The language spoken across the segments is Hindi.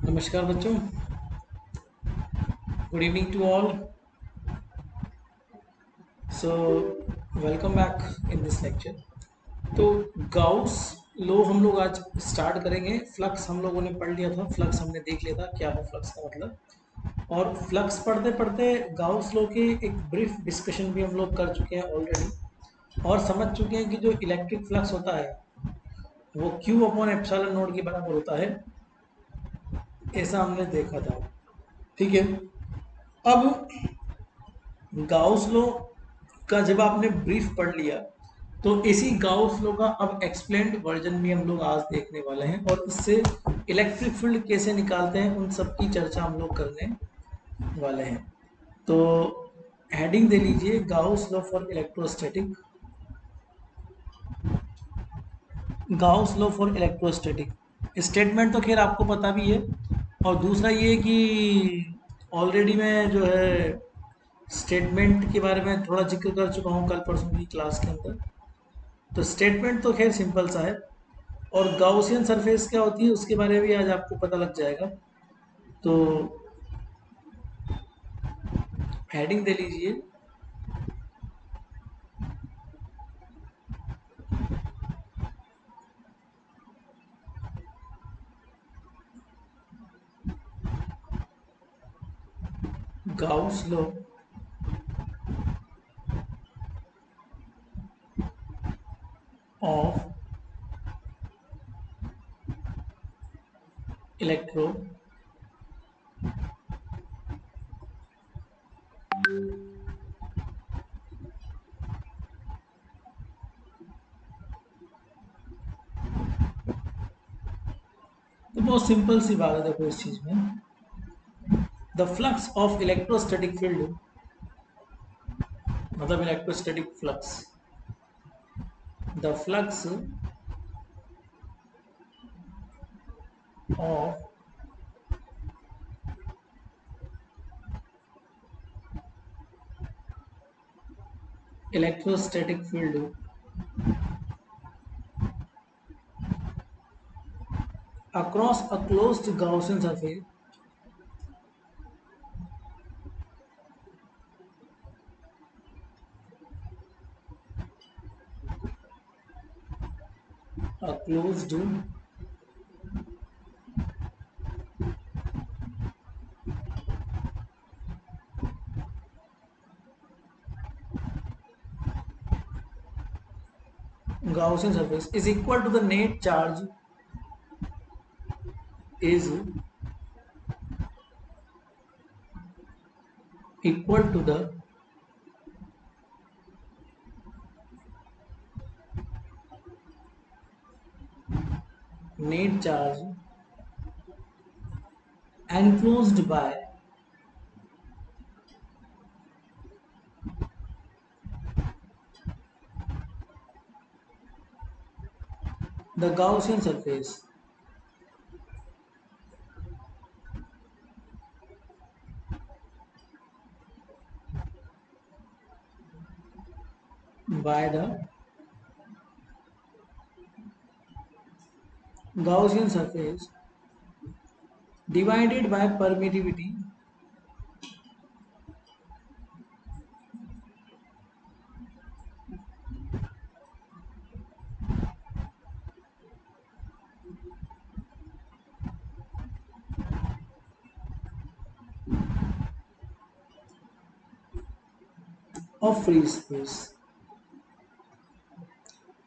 नमस्कार बच्चों, good evening to all. So welcome back in this lecture. तो गाउस लो हम लोग आज स्टार्ट करेंगे। फ्लक्स हम लोगों ने पढ़ लिया था, फ्लक्स हमने देख लिया था क्या है फ्लक्स का मतलब। और फ्लक्स पढ़ते पढ़ते गाउस लो के एक ब्रीफ डिस्कशन भी हम लोग कर चुके हैं ऑलरेडी, और समझ चुके हैं कि जो इलेक्ट्रिक फ्लक्स होता है वो क्यू अपॉन एप्सिलॉन नोट के बराबर होता है, ऐसा हमने देखा था। ठीक है, अब गाउस लो का जब आपने ब्रीफ पढ़ लिया तो इसी गाउस लॉ का अब एक्सप्लेन्ड वर्जन भी हम लोग आज देखने वाले हैं, और इससे इलेक्ट्रिक फील्ड कैसे निकालते हैं उन सब की चर्चा हम लोग करने वाले हैं। तो हेडिंग दे लीजिए Gauss law for electrostatic. Gauss law for electrostatic statement तो खैर आपको पता भी है, और दूसरा ये कि ऑलरेडी मैं जो है स्टेटमेंट के बारे में थोड़ा जिक्र कर चुका हूँ कल परसों की क्लास के अंदर। तो स्टेटमेंट तो खैर सिंपल सा है, और गाउसियन सरफेस क्या होती है उसके बारे में भी आज आपको पता लग जाएगा। तो हेडिंग दे लीजिए गाउस लॉ ऑफ इलेक्ट्रो तो बहुत सिंपल सी बात है, देखो इस चीज में the flux of electrostatic field, मतलब electrostatic flux, the flux of electrostatic field across a closed Gaussian surface a closed Gaussian surface is equal to the net charge is equal to the net charge enclosed by the Gaussian surface by the Gaussian surface divided by permittivity of free space।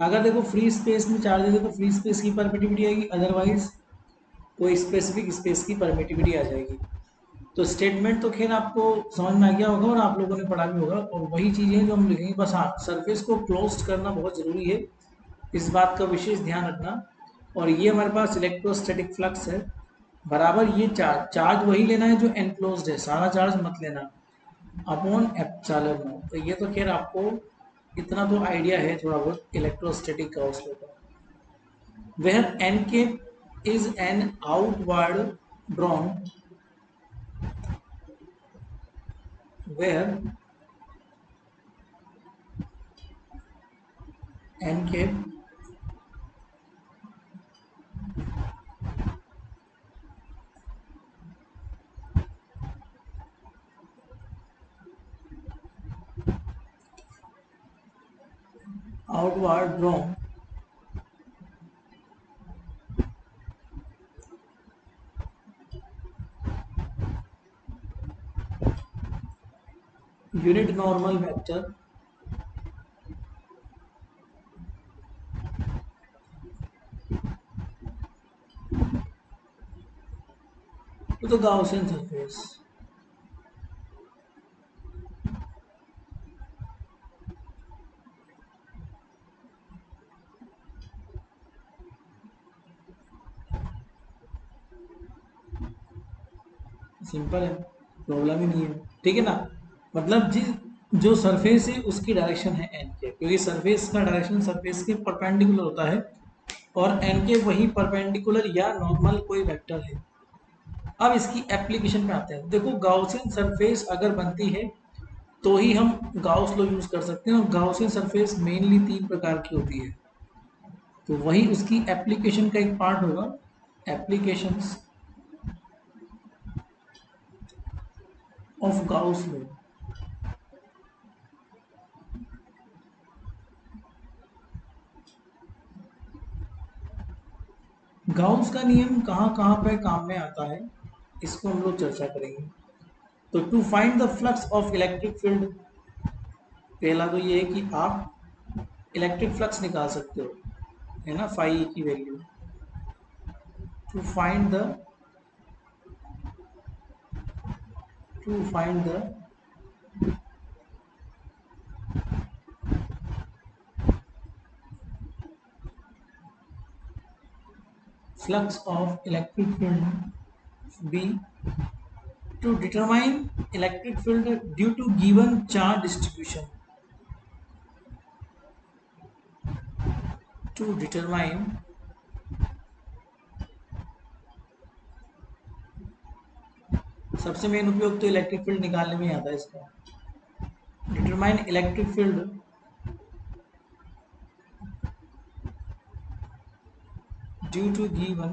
अगर देखो फ्री स्पेस में चार्ज है तो फ्री स्पेस की परमिटिविटी आएगी, अदरवाइज कोई स्पेसिफिक स्पेस की परमिटिविटी आ जाएगी। तो स्टेटमेंट तो खैर आपको समझ में आ गया होगा और आप लोगों ने पढ़ा भी होगा, और वही चीज़ें जो हम लिखेंगे। बस हाँ, सरफेस को क्लोज करना बहुत ज़रूरी है, इस बात का विशेष ध्यान रखना। और ये हमारे पास इलेक्ट्रोस्टैटिक फ्लक्स है, बराबर ये चार्ज चार्ज वही लेना है जो एनक्लोज्ड है, सारा चार्ज मत लेना, अपॉन एप्सिलॉन नॉट। तो ये तो खैर आपको इतना तो आइडिया है थोड़ा बहुत इलेक्ट्रोस्टैटिक का उसके ऊपर। वह एन के is an outward drawn, where n cap outward drawn unit normal vector to the Gaussian surface. Simple है, प्रॉब्लम ही नहीं है, ठीक है ना। मतलब जो सरफेस है उसकी डायरेक्शन है एन के, क्योंकि सरफेस का डायरेक्शन सरफेस के परपेंडिकुलर होता है, और एन के वही परपेंडिकुलर या नॉर्मल कोई वेक्टर है। अब इसकी एप्लीकेशन पे आते हैं। देखो, गाउसियन सरफेस अगर बनती है तो ही हम गाउस लॉ यूज कर सकते हैं, और गाउसियन सरफेस मेनली 3 प्रकार की होती है, तो वही उसकी एप्लीकेशन का एक पार्ट होगा, applications of Gauss law. Gauss का नियम कहाँ कहाँ पे काम में आता है, इसको हम लोग चर्चा करेंगे। तो to find the flux of electric field, पहला तो ये है कि आप इलेक्ट्रिक फ्लक्स निकाल सकते हो, है ना, फाई की वैल्यू। To find the to find the flux of electric field, B, to determine electric field due to given charge distribution. To determine सबसे मेन उपयोग तो इलेक्ट्रिक फील्ड निकालने में आता है इसका। Determine electric field due to given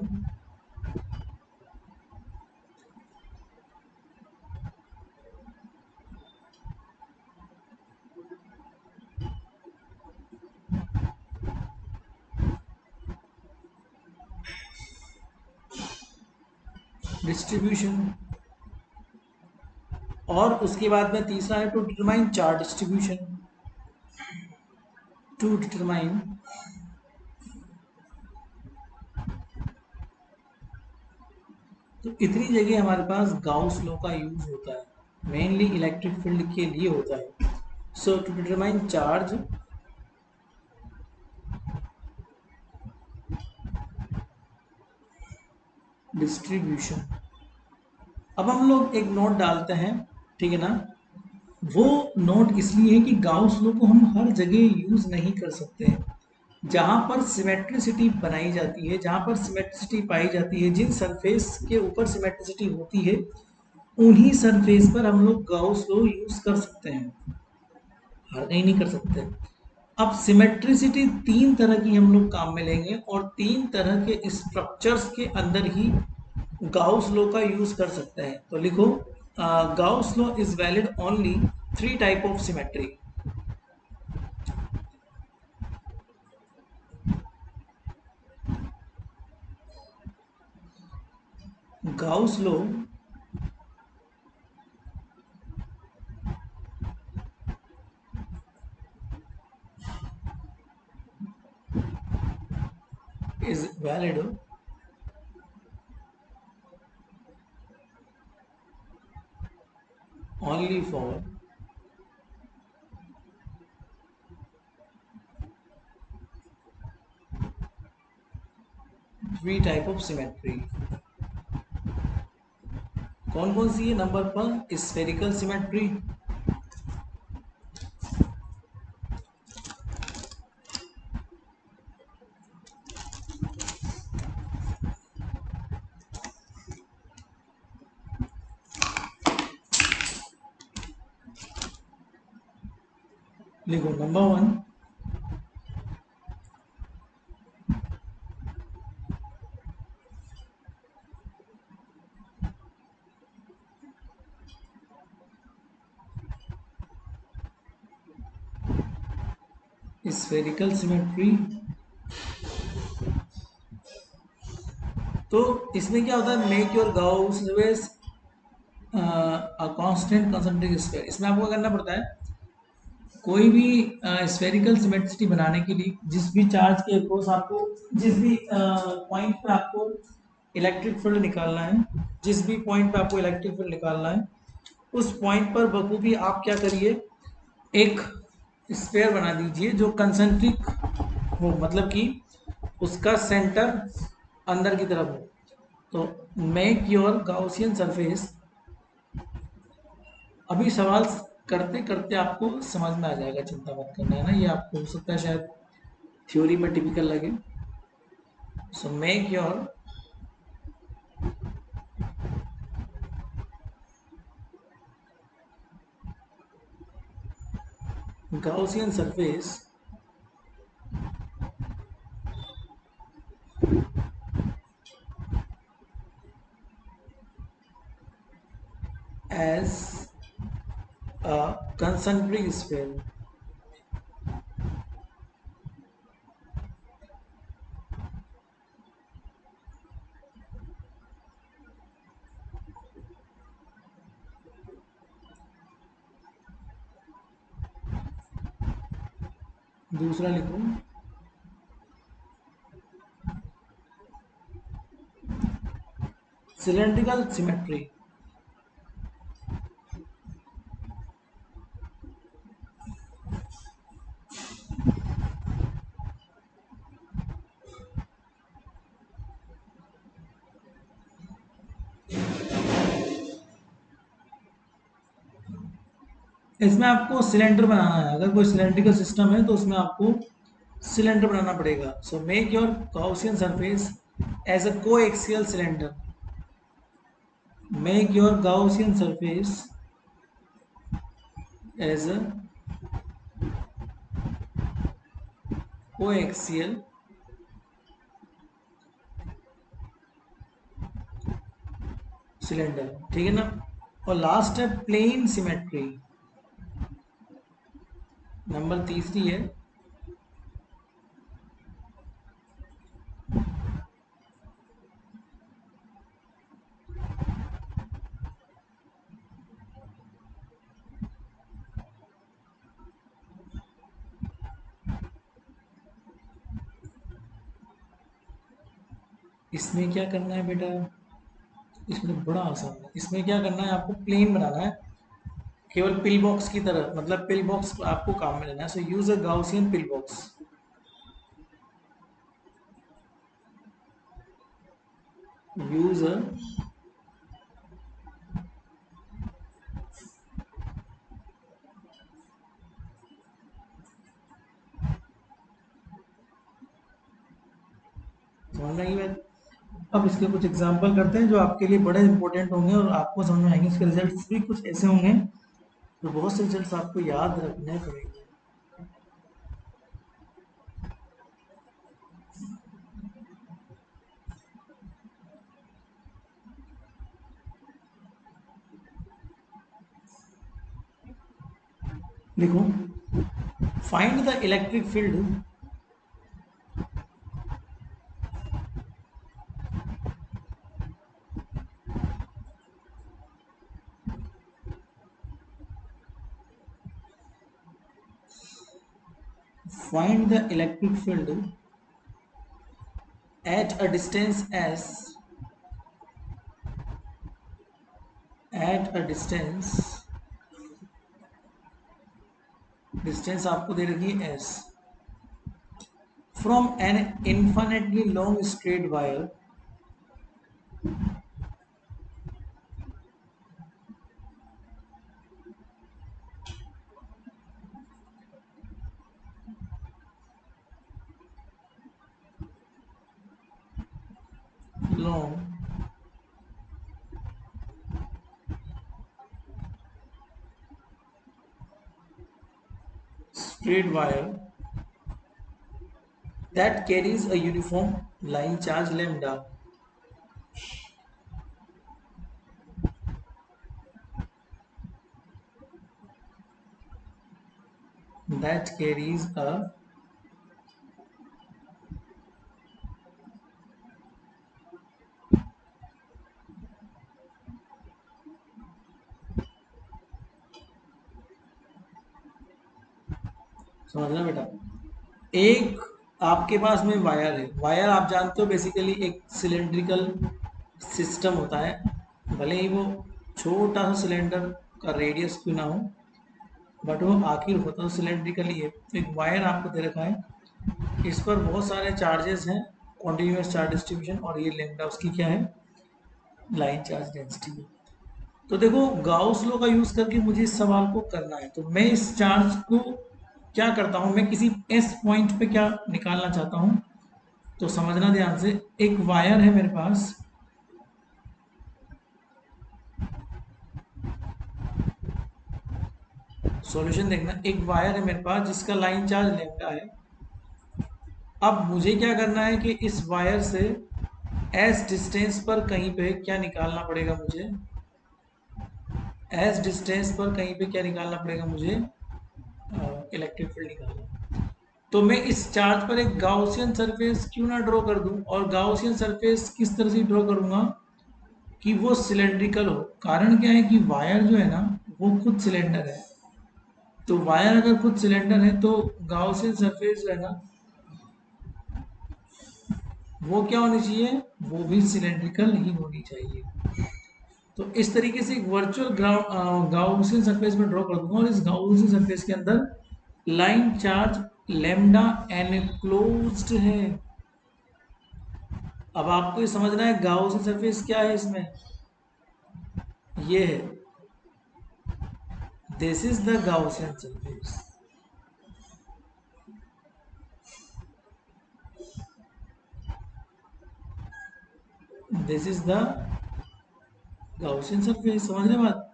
distribution, और उसके बाद में तीसरा है to determine charge distribution. To determine तो इतनी जगह हमारे पास गाउस लॉ का यूज होता है, मेनली इलेक्ट्रिक फील्ड के लिए होता है। So to determine charge distribution. अब हम लोग एक नोट डालते हैं, ठीक है ना। वो नोट इसलिए है कि गाउस लॉ को हम हर जगह यूज नहीं कर सकते हैं। जहां पर सिमेट्रिसिटी बनाई जाती है, जहां पर सिमेट्रिसिटी पाई जाती है, जिन सरफेस के ऊपर सिमेट्रिसिटी होती है, उन्हीं सरफेस पर हम लोग गाउस लॉ यूज कर सकते हैं, हर कहीं नहीं कर सकते। अब सिमेट्रिसिटी 3 तरह की हम लोग काम में लेंगे, और 3 तरह के स्ट्रक्चर्स के अंदर ही गाउस लॉ का यूज कर सकते हैं। तो लिखो, Gauss law is valid only 3 type of symmetry. Gauss law is valid only for three type of symmetry। कौन कौन सी है? नंबर पर स्फेरिकल सिमेट्री, लिखो नंबर 1 स्फेरिकल सिमेट्री। तो इसमें क्या होता है, make your Gauss laws constant concentric sphere. इसमें आपको करना पड़ता है कोई भी स्फेरिकल सिमेट्रिसिटी बनाने के लिए जिस भी चार्ज के अक्रॉस आपको, जिस भी पॉइंट पे आपको इलेक्ट्रिक फील्ड निकालना है, जिस भी पॉइंट पे आपको इलेक्ट्रिक फील्ड निकालना है, उस पॉइंट पर बखूबी आप क्या करिए, एक स्फेयर बना दीजिए जो कंसंट्रिक हो, मतलब कि उसका सेंटर अंदर की तरफ हो। तो मेक योर गाउसियन सरफेस। अभी सवाल करते करते आपको समझ में आ जाएगा, चिंता मत करना, है ना। ये आपको हो सकता है शायद थ्योरी में टिपिकल लगे। सो make your Gaussian surface as a concentric sphere। दूसरा लिखो, cylindrical symmetry। इसमें आपको सिलेंडर बनाना है। अगर कोई सिलेंड्रिकल सिस्टम है तो उसमें आपको सिलेंडर बनाना पड़ेगा। So make your Gaussian surface as a coaxial cylinder. Make your Gaussian surface as a coaxial cylinder, ठीक है ना। और लास्ट है प्लेन सिमेट्री, नंबर तीसरी है। इसमें क्या करना है बेटा, इसमें तो बड़ा आसान है। इसमें क्या करना है, आपको प्लेन बनाना है, केवल पिल बॉक्स की तरह, मतलब पिल बॉक्स आपको काम में लेना है। So use a Gaussian pill box. Use a समझना की बात। अब इसके कुछ एग्जांपल करते हैं जो आपके लिए बड़े इंपॉर्टेंट होंगे और आपको समझ में आएंगे। इसके रिजल्ट्स भी कुछ ऐसे होंगे तो बहुत से रिजल्ट्स आपको याद रखने पड़ेंगे। लिखो, find the electric field find the electric field at a distance s, at a distance आपको दे रखी है s, from an infinitely long straight wire long straight wire that carries a uniform line charge lambda, that carries a समझना बेटा, एक आपके पास में वायर है, वायर आप जानते हो बेसिकली एक सिलेंड्रिकल सिस्टम होता है, भले ही वो छोटा सा सिलेंडर का रेडियस क्यों ना हो, बट वो आखिर होता है सिलेंड्रिकल ही है। तो एक वायर आपको दे रखा है, इस पर बहुत सारे चार्जेस हैं, कॉन्टिन्यूस चार्ज डिस्ट्रीब्यूशन, और ये लेमडा उसकी क्या है, लाइन चार्ज डेंसिटी है। तो देखो गाउस लॉ का यूज करके मुझे इस सवाल को करना है, तो मैं इस चार्ज को क्या करता हूं, मैं किसी एस पॉइंट पे क्या निकालना चाहता हूं, तो समझना ध्यान से, एक वायर है मेरे पास, सॉल्यूशन देखना, एक वायर है मेरे पास जिसका लाइन चार्ज लेमडा है। अब मुझे क्या करना है कि इस वायर से एस डिस्टेंस पर कहीं पे क्या निकालना पड़ेगा मुझे, एस डिस्टेंस पर कहीं पे क्या निकालना पड़ेगा मुझे, इलेक्ट्रिक फील्ड निकालना। तो मैं इस चार्ज पर एक गाउसियन सरफेस क्यों ना ड्रॉ कर दूं, और गाउसियन सरफेस किस तरह से ड्रॉ करूंगा कि वो सिलेंड्रिकल हो। कारण क्या है कि वायर जो है ना वो खुद सिलेंडर है, तो वायर अगर खुद सिलेंडर है तो गाउसियन सरफेस जो है ना वो क्या होनी चाहिए, वो भी सिलेंड्रिकल ही होनी चाहिए। तो इस तरीके से एक वर्चुअल गाउसियन सरफेस में ड्रॉ कर दूंगा, और इस गाउसियन सरफेस के अंदर लाइन चार्ज लेमडा एनक्लोज्ड है। अब आपको ये समझना है गाउसियन सरफेस क्या है इसमें, ये है, this is the Gaussian surface, this is the Gaussian surface, समझ रहे बात।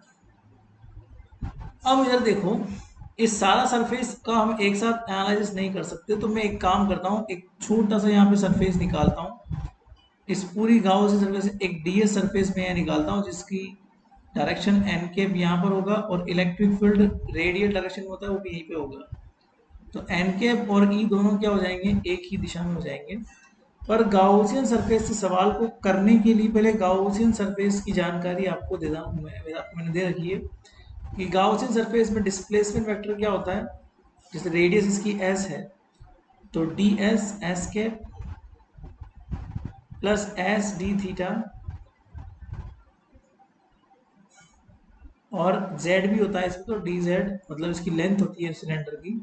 अब इधर देखो, इस सारा सरफेस का हम एक साथ एनालिसिस नहीं कर सकते, तो मैं एक काम करता हूँ, एक छोटा सा यहाँ पे सरफेस निकालता हूँ, इस पूरी गाउसियन सरफेस से एक डीएस सरफेस में यहाँ निकालता हूँ, जिसकी डायरेक्शन एन कैप यहाँ पर होगा, और इलेक्ट्रिक फील्ड रेडियल डायरेक्शन में होता है वो भी यहीं पे होगा। तो एन कैप और ई दोनों क्या हो जाएंगे, एक ही दिशा में हो जाएंगे। पर गाउसियन सरफेस से सवाल को करने के लिए पहले गाउसियन सरफेस की जानकारी आपको दे दूं, मैंने दे रखी है कि गाउसियन सरफेस में डिस्प्लेसमेंट वेक्टर क्या होता है, जैसे रेडियस इसकी एस है, तो D S S cap plus S D theta, और z भी होता है इसमें, तो डी जेड मतलब इसकी लेंथ होती है सिलेंडर की।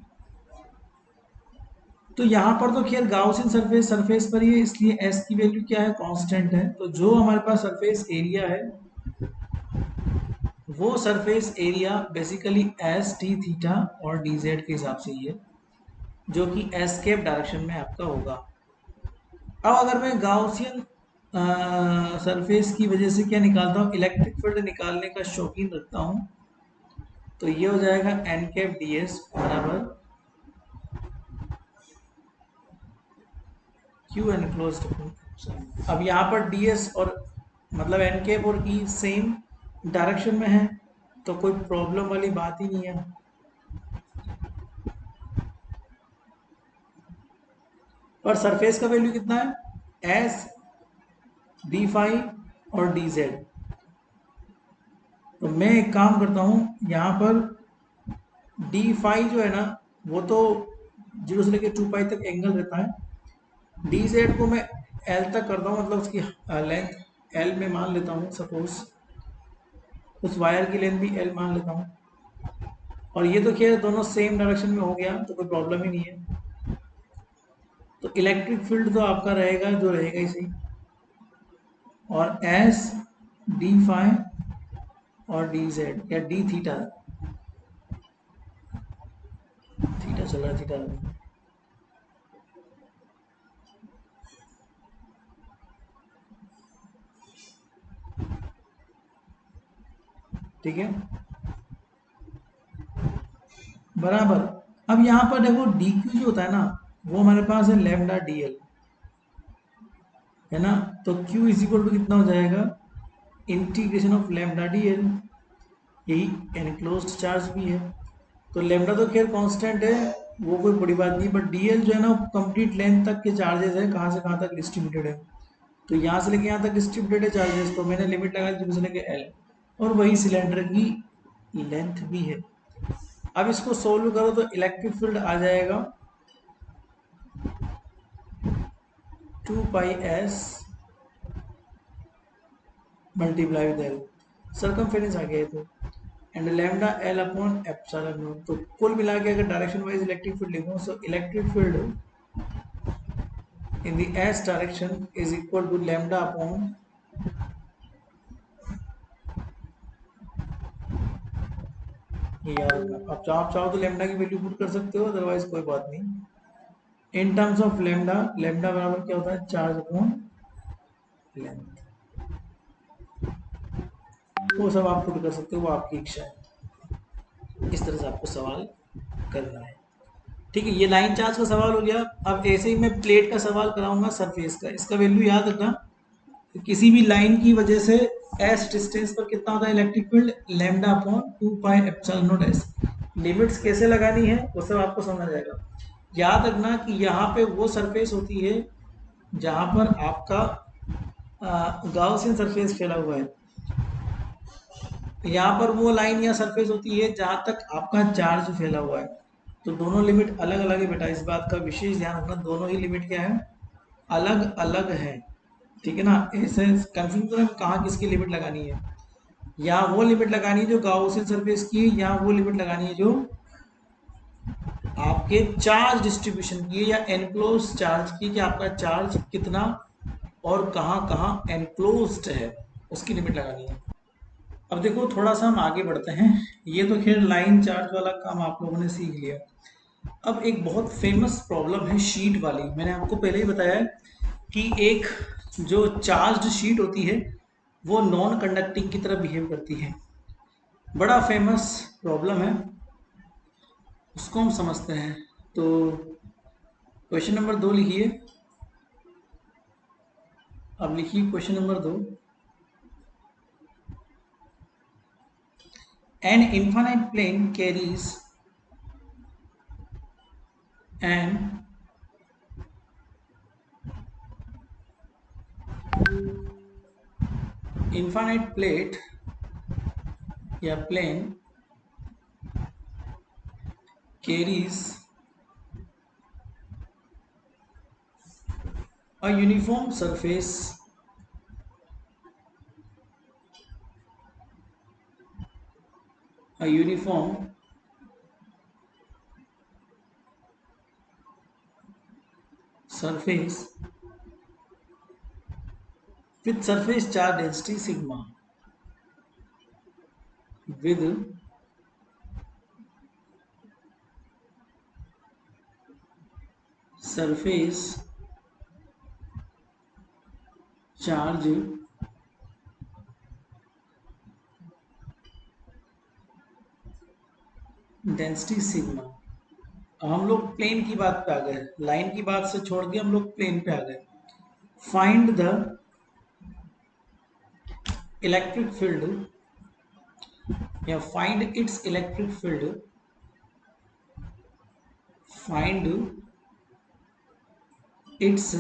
तो यहाँ पर तो खैर गाउसियन सरफेस सरफेस पर ही है, इसलिए s की वैल्यू क्या है, कांस्टेंट है। तो जो हमारे पास सरफेस एरिया है वो surface area basically S T theta और डी जेड के हिसाब से ही है, जो कि एस्केप डायरेक्शन में आपका होगा। अब अगर मैं गाउसियन सरफेस की वजह से क्या निकालता हूँ, इलेक्ट्रिक फील्ड निकालने का शौकीन रखता हूँ, तो ये हो जाएगा एन कैप डी एस बराबर क्यू एनक्लोज्ड। अब यहाँ पर डी एस और मतलब एन कैप और ई सेम डायरेक्शन में है, तो कोई प्रॉब्लम वाली बात ही नहीं है। पर सरफेस का वैल्यू कितना है, एस डी फाइव और डी जेड। तो मैं एक काम करता हूँ, यहाँ पर डी फाइव जो है ना वो तो 0 से लेकर 2 पाई तक एंगल रहता है, डी जेड को मैं एल तक करता हूँ, मतलब उसकी लेंथ एल में मान लेता हूँ, सपोज उस वायर की लेंथ भी एल मान लेता हूँ। और ये तो खैर दोनों सेम डायरेक्शन में हो गया, तो कोई प्रॉब्लम ही नहीं है। तो इलेक्ट्रिक फील्ड तो आपका रहेगा जो रहेगा ही सही, और एस डी फाइव और डी जेड या डी थीटा, थीटा चल रहा है, थीटा ठीक है बराबर। अब यहाँ पर देखो डी क्यू जो होता है ना वो हमारे पास है लेमडा डी एल, है ना। तो Q इज इक्वल टू कितना हो जाएगा, integration of lambda D L, यही एनक्लोज्ड चार्ज भी है। तो लेमडा तो खैर कांस्टेंट है, वो कोई बड़ी बात नहीं, बट डी एल जो है ना कंप्लीट लेंथ तक के चार्जेस है, कहाँ से कहाँ तक डिस्ट्रीब्यूटेड है, तो यहाँ से लेके यहाँ तक डिस्ट्रीब्यूटेड है चार्जेस, तो मैंने लिमिट लगा दी 0 से लेके एल, और वही सिलेंडर की लेंथ भी है। अब इसको सोल्व करो तो इलेक्ट्रिक फील्ड आ जाएगा 2πs multiply with L, circumference आ गया तो, and lambda L upon epsilon naught. तो कुल मिला के अगर डायरेक्शन वाइज इलेक्ट्रिक फील्ड लिखूं तो electric field in the S direction is equal to lambda upon ये याद रखना। अब आप चाहो तो लैम्डा की वैल्यू पुट कर सकते हो, अदरवाइज कोई बात नहीं। इन टर्म्स ऑफ लैम्डा, लैम्डा बराबर क्या होता है, चार्ज अपॉन लेंथ। वो सब आप पुट कर सकते हो, वो आपकी इच्छा है। इस तरह से आपको सवाल करना है। ठीक है, ये लाइन चार्ज का सवाल हो गया। अब ऐसे ही मैं प्लेट का सवाल कराऊंगा सरफेस का। इसका वैल्यू याद रखना, किसी भी लाइन की वजह से एस डिस्टेंस पर कितना होता है electric field, lambda upon 2πε0s। Limits कैसे लगानी है वो सब आपको समझ आ जाएगा। याद रखना कि यहाँ पे वो सरफेस होती है जहाँ पर आपका गाउसियन सरफेस फैला हुआ है। यहाँ पर वो लाइन या सरफेस होती है जहाँ तक आपका चार्ज फैला हुआ है। तो दोनों लिमिट अलग अलग है बेटा, इस बात का विशेष ध्यान रखना। दोनों ही लिमिट क्या है, अलग अलग है। ठीक है ना, ऐसे कंफ्यूज करें कहाँ किसकी लिमिट लगानी है। या वो लिमिट लगानी है जो गाउसियन सरफेस की, या वो लिमिट लगानी है जो आपके चार्ज डिस्ट्रीब्यूशन की या एनक्लोज चार्ज की, कि आपका चार्ज कितना और कहाँ कहाँ एनक्लोज्ड है, उसकी लिमिट लगानी है। अब देखो थोड़ा सा हम आगे बढ़ते हैं। ये तो खैर लाइन चार्ज वाला काम आप लोगों ने सीख लिया। अब एक बहुत फेमस प्रॉब्लम है शीट वाली। मैंने आपको पहले ही बताया है कि एक जो चार्ज्ड शीट होती है वो नॉन कंडक्टिंग की तरह बिहेव करती है। बड़ा फेमस प्रॉब्लम है, उसको हम समझते हैं। तो क्वेश्चन नंबर 2 लिखिए। अब लिखिए question number 2। An infinite plane carries an infinite plate या plane carries a uniform surface a uniform surface with surface charge density sigma with surface charge density sigma. अब हम लोग प्लेन की बात पे आ गए, लाइन की बात से छोड़ के हम लोग प्लेन पे आ गए। फाइंड द इलेक्ट्रिक फील्ड या find its electric field, find its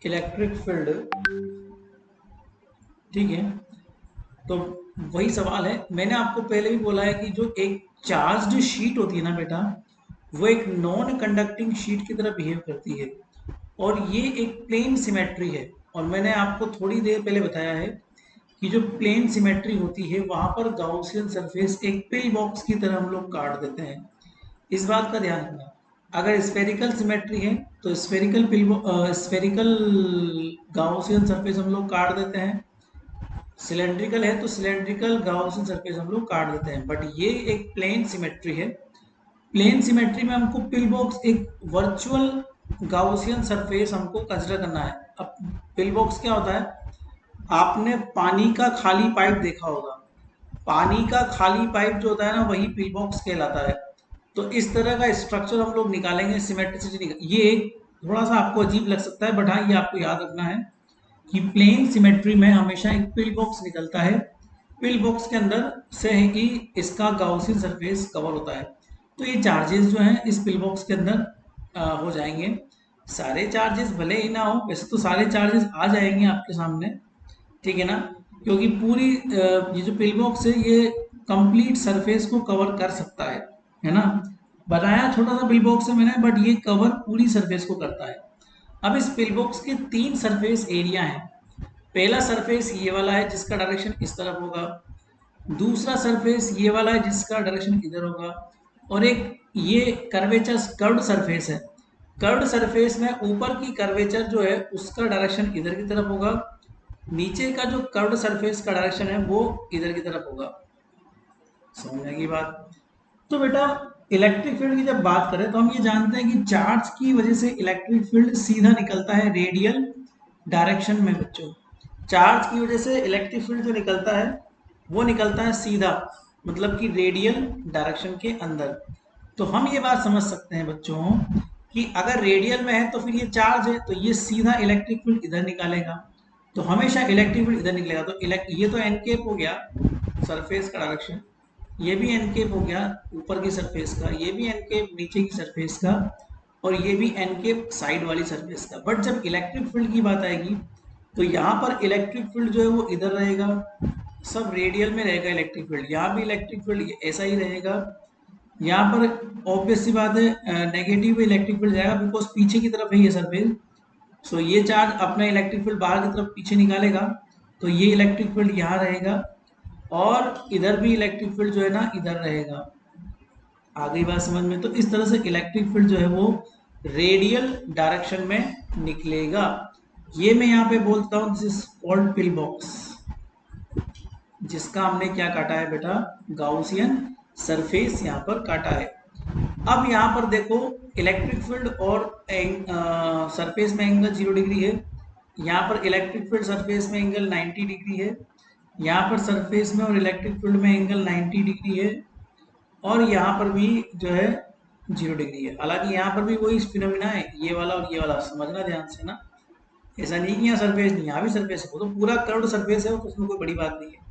electric field. ठीक है, तो वही सवाल है। मैंने आपको पहले भी बोला है कि जो एक चार्ज्ड शीट होती है ना बेटा, वो एक नॉन कंडक्टिंग शीट की तरह बिहेव करती है, और ये एक प्लेन सिमेट्री है। और मैंने आपको थोड़ी देर पहले बताया है कि जो प्लेन सिमेट्री होती है वहां पर गाउसियन सरफेस एक पिल बॉक्स की तरह हम लोग काट देते हैं। इस बात का ध्यान रखना। अगर स्फेरिकल सिमेट्री है तो स्फेरिकल गाउसियन सरफेस हम लोग काट देते हैं, सिलेंड्रिकल है तो सिलेंड्रिकल गाउसियन सरफेस हम लोग काट देते हैं। बट ये एक प्लेन सिमेट्री है। प्लेन सिमेट्री में हमको पिल बॉक्स एक वर्चुअल गाउसियन सरफेस हमको कंसिडर करना है। अब पिल बॉक्स क्या होता है, आपने पानी का खाली पाइप देखा होगा। पानी का खाली पाइप जो होता है ना, वही पिल बॉक्स कहलाता है। तो इस तरह का स्ट्रक्चर हम लोग निकालेंगे सिमेट्रिसिटी। ये एक थोड़ा सा आपको अजीब लग सकता है, बट हाँ ये आपको याद रखना है कि प्लेन सिमेट्री में हमेशा एक पिल बॉक्स निकलता है। पिल बॉक्स के अंदर से है कि इसका गाउसियन सरफेस कवर होता है। तो ये चार्जेस जो हैं इस पिल बॉक्स के अंदर हो जाएंगे। सारे चार्जेस भले ही ना हो, वैसे तो सारे चार्जेस आ जाएंगे आपके सामने, ठीक है ना, क्योंकि पूरी ये जो पिल बॉक्स है ये कंप्लीट सरफेस को कवर कर सकता है ना। बनाया छोटा सा पिल बॉक्स है मैंने, बट ये कवर पूरी सरफेस को करता है। अब इस पिल बॉक्स के 3 सरफेस एरिया हैं। पहला सरफेस ये वाला है जिसका डायरेक्शन इस तरफ होगा, दूसरा सरफेस ये वाला है जिसका डायरेक्शन इधर होगा, और एक ये कर्वेचर कर्व्ड सरफेस है। कर्व्ड सरफेस में ऊपर की कर्वेचर जो है उसका डायरेक्शन इधर की तरफ होगा, नीचे का जो कर्व्ड सरफेस का डायरेक्शन है वो इधर की तरफ होगा। समझने की बात। तो बेटा इलेक्ट्रिक फील्ड की जब बात करें तो हम ये जानते हैं कि चार्ज की वजह से इलेक्ट्रिक फील्ड सीधा निकलता है रेडियल डायरेक्शन में बच्चों। चार्ज की वजह से इलेक्ट्रिक फील्ड जो निकलता है वो निकलता है सीधा, मतलब कि रेडियल डायरेक्शन के अंदर। तो हम ये बात समझ सकते हैं बच्चों कि अगर रेडियल में है तो फिर ये चार्ज है, तो ये सीधा इलेक्ट्रिक फील्ड इधर निकालेगा, तो हमेशा इलेक्ट्रिक फील्ड इधर निकलेगा। तो ये तो एन केप हो गया सरफेस का डायरेक्शन, ये भी एन केप हो गया ऊपर की सरफेस का, ये भी एन केप नीचे की सरफेस का, और ये भी एन केप साइड वाली सरफेस का। बट जब इलेक्ट्रिक फील्ड की बात आएगी तो यहाँ पर इलेक्ट्रिक फील्ड जो है वो इधर रहेगा, सब रेडियल में रहेगा इलेक्ट्रिक फील्ड। यहाँ भी इलेक्ट्रिक फील्ड ऐसा ही रहेगा। यहाँ पर ऑब्वियस सी बात है नेगेटिव इलेक्ट्रिक फील्ड जाएगा, बिकॉज पीछे की तरफ है ये सरफेस। सो ये चार्ज अपना इलेक्ट्रिक फील्ड बाहर की तरफ पीछे निकालेगा, तो ये इलेक्ट्रिक फील्ड यहाँ रहेगा, और इधर भी इलेक्ट्रिक फील्ड जो है ना इधर रहेगा। आ गई बात समझ में। तो इस तरह से इलेक्ट्रिक फील्ड जो है वो रेडियल डायरेक्शन में निकलेगा। ये मैं यहाँ पे बोलता हूँ this is called pill box, जिसका हमने क्या काटा है बेटा, गाउसियन सरफेस यहाँ पर काटा है। अब यहाँ पर देखो इलेक्ट्रिक फील्ड और सरफेस में एंगल 0 डिग्री है। यहाँ पर इलेक्ट्रिक फील्ड सरफेस में एंगल 90 डिग्री है। यहाँ पर सरफेस में और इलेक्ट्रिक फील्ड में एंगल 90 डिग्री है, और यहाँ पर भी जो है 0 डिग्री है। हालांकि यहाँ पर भी वही फिनोमिना है, ये वाला और ये वाला, समझना ध्यान से ना। ऐसा नहीं कि यहाँ सरफेस नहीं, यहाँ भी सरफेस है, वो तो पूरा कर्व्ड सरफेस है, तो उसमें कोई बड़ी बात नहीं है।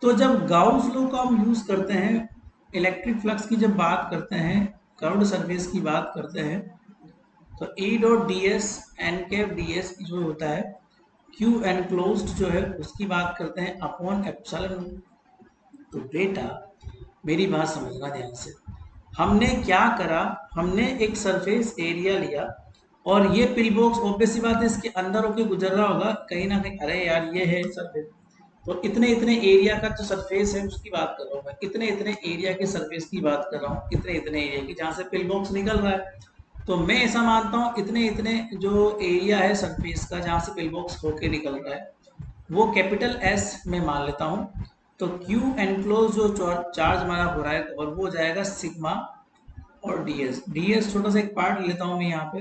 तो जब गाउस लॉ का हम यूज करते हैं, इलेक्ट्रिक फ्लक्स की जब बात करते हैं, कर्व्ड सरफेस की बात करते हैं, तो E dot D S N cap D S जो होता है, क्यू एनक्लोज्ड जो है उसकी बात करते हैं अपॉन एप्सिलॉन। तो बेटा मेरी बात समझना ध्यान से। हमने क्या करा, हमने एक सरफेस एरिया लिया, और ये पिल बॉक्स ऑब्वियस सी बात है इसके अंदर होके गुजर रहा होगा कहीं ना कहीं। अरे यार ये है सरफेस, तो इतने इतने एरिया का जो सरफेस है उसकी बात कर रहा हूँ मैं, इतने इतने एरिया के सरफेस की बात कर रहा हूँ, इतने इतने एरिया की जहाँ से पिल बॉक्स निकल रहा है। तो मैं ऐसा मानता हूँ इतने इतने जो एरिया है सरफेस का जहाँ से पिल बॉक्स होके निकल रहा है वो कैपिटल एस में मान लेता हूँ। तो क्यू एनक्लोज जो चार्ज हमारा हो रहा है कवर, वो हो जाएगा सिग्मा और डीएस। डीएस छोटा सा एक पार्ट लेता हूँ मैं यहाँ पे,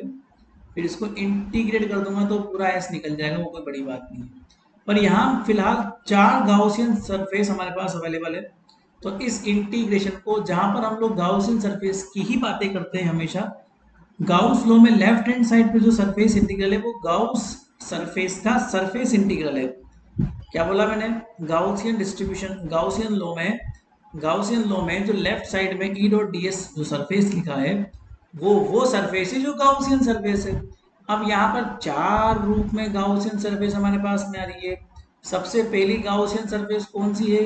फिर इसको इंटीग्रेट कर दूंगा तो पूरा एस निकल जाएगा, वो कोई बड़ी बात नहीं है। पर यहाँ फिलहाल 4 गाउसियन सरफेस हमारे पास अवेलेबल है, तो इस इंटीग्रेशन को, जहां पर हम लोग गाउसियन सरफेस की ही बातें करते हैं हमेशा, गाउस लॉ में लेफ्ट हैंड साइड पे जो सरफेस इंटीग्रल है वो गाउस सरफेस का सरफेस इंटीग्रल है। क्या बोला मैंने, गाउसियन डिस्ट्रीब्यूशन, गाउसियन लॉ में जो लेफ्ट साइड में ई डॉट डी एस जो सरफेस लिखा है वो सरफेस है जो गाउसियन सरफेस है। अब यहाँ पर 4 रूप में गाउसियन सरफेस हमारे पास में आ रही है। सबसे पहली गाउसियन सरफेस कौन सी है,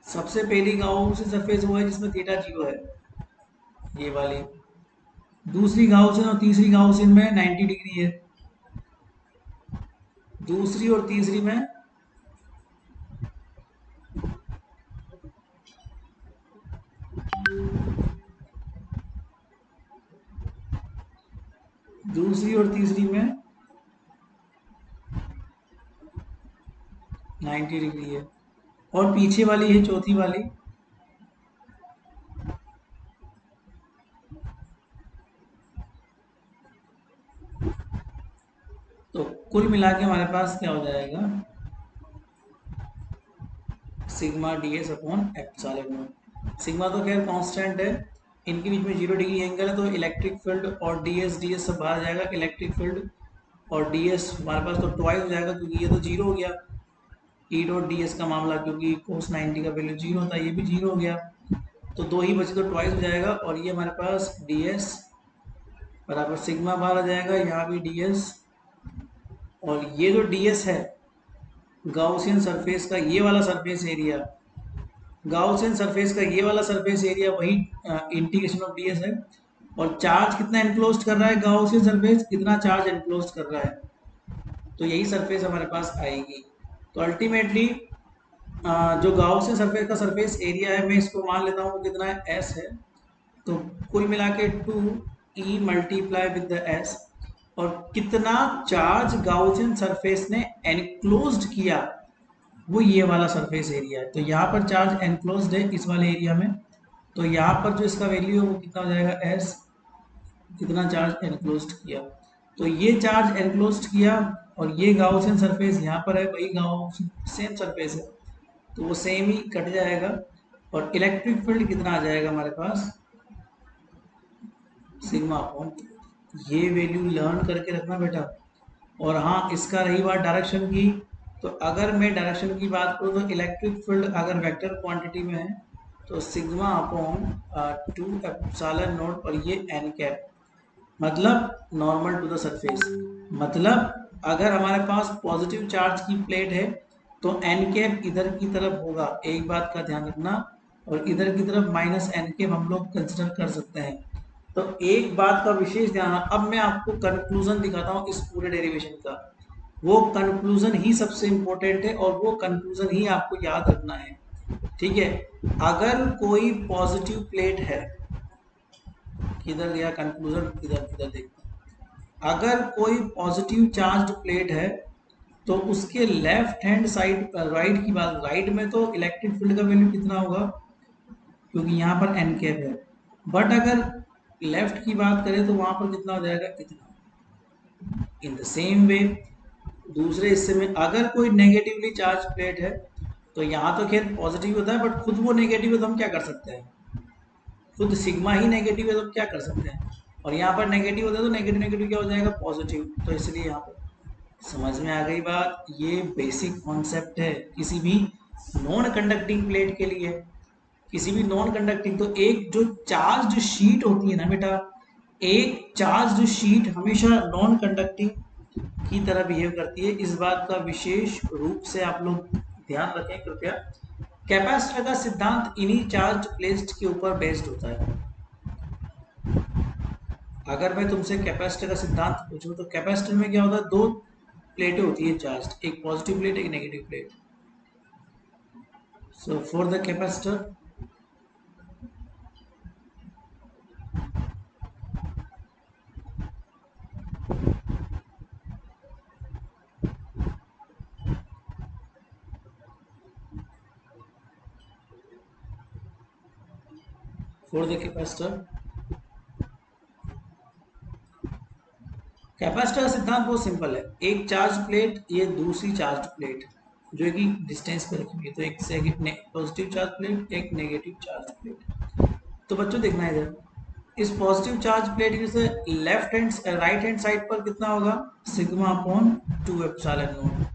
सबसे पहली गाउसियन सरफेस वो है जिसमें थीटा 0 है, ये वाली। दूसरी गाउसियन और तीसरी गाउसियन में 90 डिग्री है, दूसरी और तीसरी में दूसरी और तीसरी में 90 डिग्री है, और पीछे वाली है चौथी वाली। तो कुल मिला के हमारे पास क्या हो जाएगा, sigma D S upon epsilon. Sigma तो खैर कांस्टेंट है, इनके बीच में 0 डिग्री एंगल है, तो इलेक्ट्रिक फील्ड और डी एस सब बाहर जाएगा। इलेक्ट्रिक फील्ड और डी एस हमारे पास तो ट्वाइस हो जाएगा, क्योंकि ये तो 0 हो गया ई डॉट डी एस का मामला, क्योंकि कोस 90 का वैल्यू 0 होता है, ये भी 0 हो गया, तो 2 ही बचे तो ट्वाइस हो जाएगा। और ये हमारे पास डी एस बराबर सिग्मा बाहर आ जाएगा, यहाँ भी डी एस, और ये जो डी एस है गाउसियन सरफेस का ये वाला सरफेस एरिया, गाउसियन सरफेस का ये वाला सरफेस एरिया वही इंटीग्रेशन ऑफ ds है। और चार्ज कितना एनक्लोज कर रहा है गाउसियन सरफेस, कितना चार्ज एनक्लोज कर रहा है, तो यही सरफेस हमारे पास आएगी। तो अल्टीमेटली जो गाउसियन सरफेस का सरफेस एरिया है, मैं इसको मान लेता हूँ कितना है, s है। तो कुल मिला के 2e multiply with the s, और कितना चार्ज गाउसियन सरफेस ने एनक्लोज्ड किया, वो ये वाला सरफेस एरिया है। तो यहाँ पर चार्ज एनक्लोज्ड है इस वाले एरिया में, तो यहाँ पर जो इसका वैल्यू है वो कितना हो जाएगा, s, कितना चार्ज एनक्लोज्ड किया। तो ये चार्ज एनक्लोज्ड किया, और ये गाउसियन सरफेस यहाँ पर है, वही सेम सरफेस है, तो वो सेम ही कट जाएगा। और इलेक्ट्रिक फील्ड कितना आ जाएगा हमारे पास, सिग्मा अपॉन, ये वैल्यू लर्न करके रखना बेटा। और हाँ, इसका रही बात डायरेक्शन की, तो अगर मैं डायरेक्शन की बात करूँ तो इलेक्ट्रिक फील्ड अगर वेक्टर क्वांटिटी में है तो सिग्मा अपॉन 2 एप्सिलॉन नॉट, और ये एन कैप, मतलब नॉर्मल टू द सरफेस। मतलब अगर हमारे पास पॉजिटिव चार्ज की प्लेट है तो एन कैप इधर की तरफ होगा, एक बात का ध्यान रखना, और इधर की तरफ माइनस एन कैप हम लोग कंसिडर कर सकते हैं। तो एक बात का विशेष ध्यान, अब मैं आपको कंक्लूजन दिखाता हूँ इस पूरे डेरिवेशन का। वो कंक्लूजन ही सबसे इंपॉर्टेंट है, और वो कंक्लूजन ही आपको याद रखना है, ठीक है। अगर कोई पॉजिटिव प्लेट है, किधर गया कंक्लूजन, किधर किधर देखो, अगर कोई पॉजिटिव चार्ज प्लेट है तो उसके लेफ्ट हैंड साइड, राइट की बात, राइट में तो इलेक्ट्रिक फील्ड का वैल्यू कितना होगा, क्योंकि यहाँ पर एन कैप है। बट अगर लेफ्ट की बात करें तो वहां पर कितना हो जाएगा, इतना। इन द सेम वे दूसरे हिस्से में अगर कोई नेगेटिवली चार्ज प्लेट है, तो यहाँ तो खैर पॉजिटिव होता है, बट खुद वो नेगेटिव है तो हम क्या कर सकते हैं, खुद सिग्मा ही नेगेटिव है तो हम क्या कर सकते हैं। और यहाँ पर नेगेटिव होता है तो नेगेटिव नेगेटिव क्या हो जाएगा, पॉजिटिव। तो इसलिए यहाँ पर समझ में आ गई बात, ये बेसिक कॉन्सेप्ट है किसी भी नॉन कंडक्टिंग प्लेट के लिए। किसी भी नॉन कंडक्टिंग, तो एक जो चार्ज शीट होती है ना बेटा, एक चार्ज शीट हमेशा नॉन कंडक्टिंग की तरह बिहेव करती है, इस बात का विशेष रूप से आप लोग ध्यान रखें कृपया। कैपेसिटर का सिद्धांत इन्हीं चार्ज प्लेट्स के ऊपर बेस्ड होता है। अगर मैं तुमसे कैपेसिटर का सिद्धांत पूछूं तो कैपेसिटर में क्या होता है, दो प्लेटें होती है चार्ज, एक पॉजिटिव प्लेट एक negative plate. So for the capacitor, for the capacitor, capacitor का सिद्धांत बहुत सिंपल है। एक चार्ज प्लेट, ये दूसरी चार्ज प्लेट जो कि डिस्टेंस पे रखी हुई है, तो एक से पॉजिटिव चार्ज प्लेट, एक नेगेटिव चार्ज प्लेट। तो बच्चों देखना है इधर, इस पॉजिटिव चार्ज प्लेट की से left hand right hand side पर कितना होगा, सिग्मा अपॉन 2 एप्सिलॉन नॉट।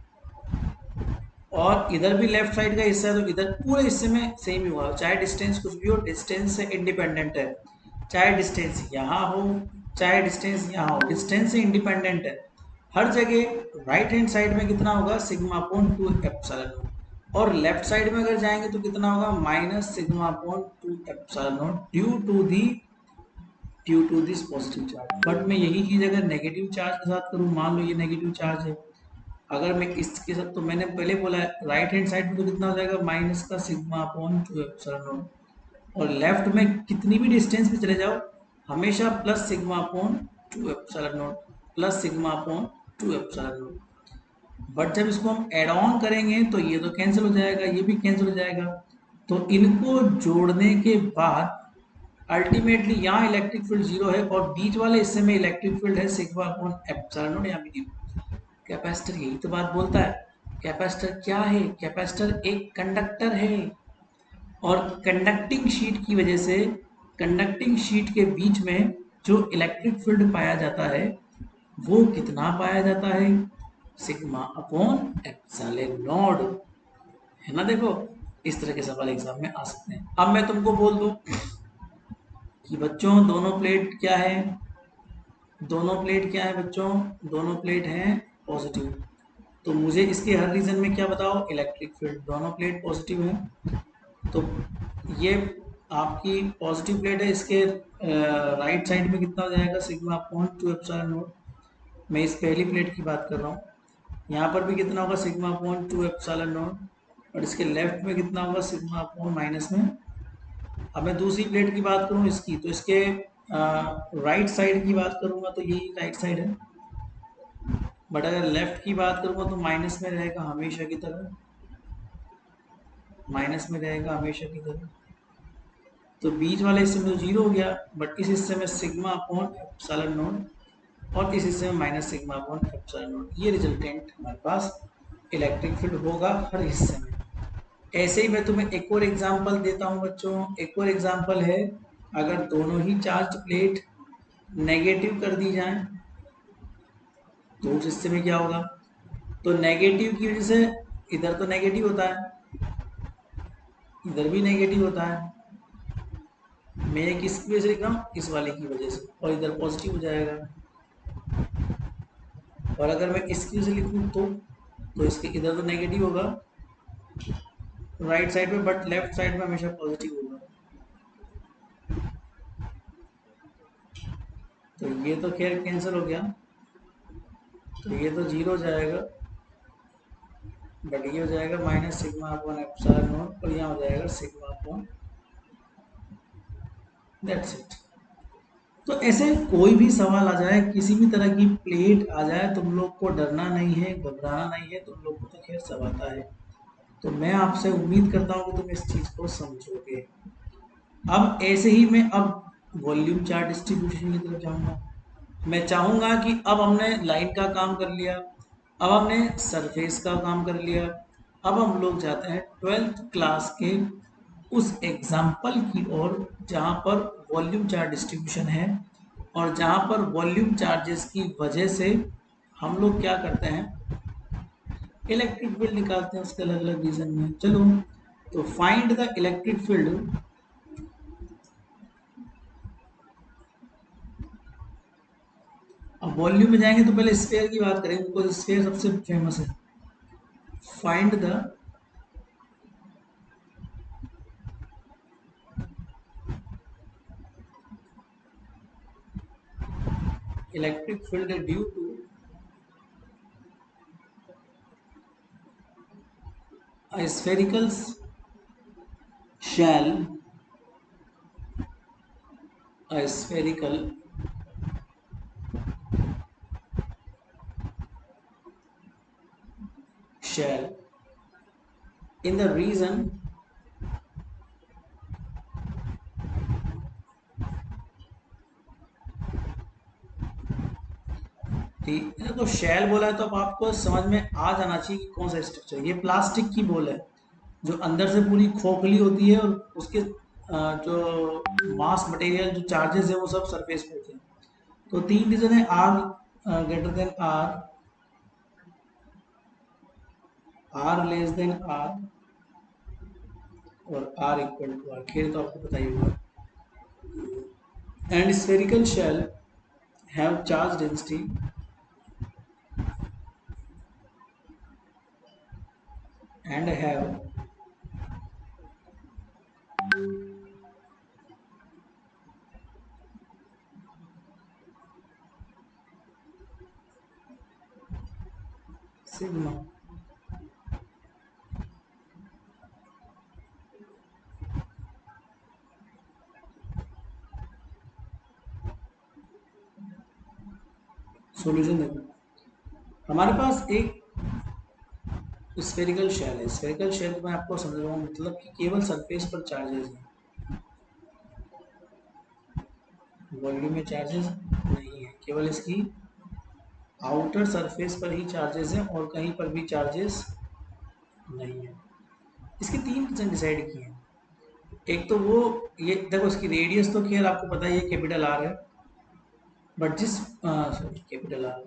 और इधर भी लेफ्ट साइड का हिस्सा है तो इधर पूरे हिस्से में सेम ही होगा, चाहे डिस्टेंस कुछ भी हो, डिस्टेंस से इंडिपेंडेंट है। चाहे डिस्टेंस यहाँ हो, चाहे डिस्टेंस यहाँ हो, डिस्टेंस से इंडिपेंडेंट है। हर जगह राइट हैंड साइड में कितना होगा, सिग्मा अपॉन 2 एप्सिलॉन नॉट। और लेफ्ट साइड में अगर जाएंगे तो कितना होगा, minus sigma upon 2 epsilon naught due to this positive charge. But मैं यही चीज अगर नेगेटिव चार्ज के साथ करूँ, मान लो ये नेगेटिव चार्ज है, अगर मैं इसके साथ, तो मैंने पहले बोला है राइट हैंड साइड में तो कितना हो जाएगा, माइनस का सिग्मा अपॉन 2 एप्सिलॉन नॉट। और लेफ्ट में कितनी भी डिस्टेंस पे चले जाओ, हमेशा plus sigma upon 2 epsilon not, plus sigma upon 2 epsilon not. But जब इसको हम एड ऑन करेंगे तो ये तो कैंसिल हो जाएगा, ये भी कैंसिल हो जाएगा। तो इनको जोड़ने के बाद अल्टीमेटली यहाँ इलेक्ट्रिक फील्ड जीरो है, और बीच वाले हिस्से में इलेक्ट्रिक फील्ड है सिग्मा अपॉन एप्सिलॉन नॉट, यहाँ भी जीरो। कैपेसिटर यही तो बात बोलता है। कैपेसिटर क्या है, कैपेसिटर एक कंडक्टर है, और कंडक्टिंग शीट की वजह से कंडक्टिंग शीट के बीच में जो इलेक्ट्रिक फील्ड पाया जाता है वो कितना पाया जाता है, सिग्मा अपॉन एप्सिलॉन नॉट, है ना। देखो इस तरह के सवाल एग्जाम में आ सकते हैं। अब मैं तुमको बोल दूं कि बच्चों दोनों प्लेट क्या है, दोनों प्लेट क्या है बच्चों, दोनों प्लेट हैं पॉजिटिव। तो मुझे इसके हर रीजन में क्या बताओ, इलेक्ट्रिक फील्ड, दोनों प्लेट पॉजिटिव है। तो ये आपकी पॉजिटिव प्लेट है, इसके राइट साइड में कितना हो जाएगा, सिग्मा अपॉन 2 एप्सिलॉन नॉट। मैं इस पहली प्लेट की बात कर रहा हूँ। यहाँ पर भी कितना होगा, सिग्मा अपॉन 2 एप्सिलॉन नॉट, और इसके लेफ्ट में कितना होगा, सिग्मा अपॉन माइनस में। अब मैं दूसरी प्लेट की बात करूँ इसकी, तो इसके राइट साइड की बात करूँगा तो यही राइट साइड है, बट अगर लेफ्ट की बात करूँगा तो माइनस में रहेगा हमेशा की तरह, माइनस में रहेगा हमेशा की तरह। तो बीच वाले हिस्से में तो जीरो हो गया, बट इस हिस्से में सिग्मा अपॉन एप्सिलॉन नॉट, और इस हिस्से में minus sigma upon epsilon not. ये रिजल्टेंट हमारे पास इलेक्ट्रिक फील्ड होगा हर हिस्से में। ऐसे ही मैं तुम्हें एक और एग्जांपल देता हूं बच्चों। एक और एग्जांपल है, अगर दोनों ही चार्ज प्लेट नेगेटिव कर दी जाए तो उस हिस्से में क्या होगा। तो नेगेटिव की वजह से इधर तो नेगेटिव होता है, इधर भी नेगेटिव होता है। मैं किसकी वजह से लिख रहा हूँ, इस वाले की वजह से, और इधर पॉजिटिव हो जाएगा। और अगर मैं इसकी वजह से लिखूँ तो इसके इधर तो नेगेटिव होगा राइट साइड में, बट लेफ्ट साइड में हमेशा पॉजिटिव होगा। तो ये तो खैर कैंसिल हो गया, तो ये तो जीरो हो जाएगा, बट ये हो जाएगा minus sigma upon epsilon naught, और यहाँ हो जाएगा सिग्मा अपॉन, दैट्स इट। तो ऐसे कोई भी सवाल आ जाए, किसी भी तरह की प्लेट आ जाए, तुम लोग को डरना नहीं है, घबराना नहीं है, तुम लोग को तो खैर सब आता है। तो मैं आपसे उम्मीद करता हूँ कि तुम इस चीज को समझोगे। अब ऐसे ही मैं अब वॉल्यूम चार्ट डिस्ट्रीब्यूशन की तरफ जाऊंगा। मैं चाहूंगा कि अब हमने लाइन का काम कर लिया, अब हमने सरफेस का काम कर लिया, अब हम लोग जाते हैं 12th क्लास के उस एग्जाम्पल की ओर जहाँ पर वॉल्यूम चार्ज डिस्ट्रीब्यूशन है, और जहाँ पर वॉल्यूम चार्जेस की वजह से हम लोग क्या करते हैं, इलेक्ट्रिक फील्ड निकालते हैं उसके अलग अलग रीजन में। चलो, तो फाइंड द इलेक्ट्रिक फील्ड। अब वॉल्यूम में जाएंगे तो पहले स्फीयर की बात करेंगे, बिकॉज स्फीयर सबसे फेमस है। Find the electric field due to a spherical shell, a spherical shell in the region देखो शैल बोला है तो अब आपको समझ में आ जाना चाहिए कि कौन सा स्ट्रक्चर। ये प्लास्टिक की बॉल है जो अंदर से पूरी खोखली होती है, और उसके जो मास मटेरियल जो चार्जेस है वो सब सरफेस पे होते हैं। तो तीन रीजन है, R greater than R, R less than R, और आर इक्वल टू आर। खेल तो आपको पता ही होगा। And spherical shell have charge density and have sigma। Solution देखो, हमारे पास एक स्फेरिकल शेल है। स्फेरिकल शेल मैं आपको समझ रहा हूँ, मतलब कि केवल सरफेस पर चार्जेस हैं, वॉल्यूम में चार्जेस नहीं है, केवल इसकी आउटर सरफेस पर ही चार्जेस हैं और कहीं पर भी चार्जेस नहीं है। इसके तीन रीजन डिसाइड किए हैं। एक तो वो, ये देखो इसकी रेडियस तो खैर आपको पता ही है, कैपिटल आर है, बट जिस सॉरी कैपिटल आर,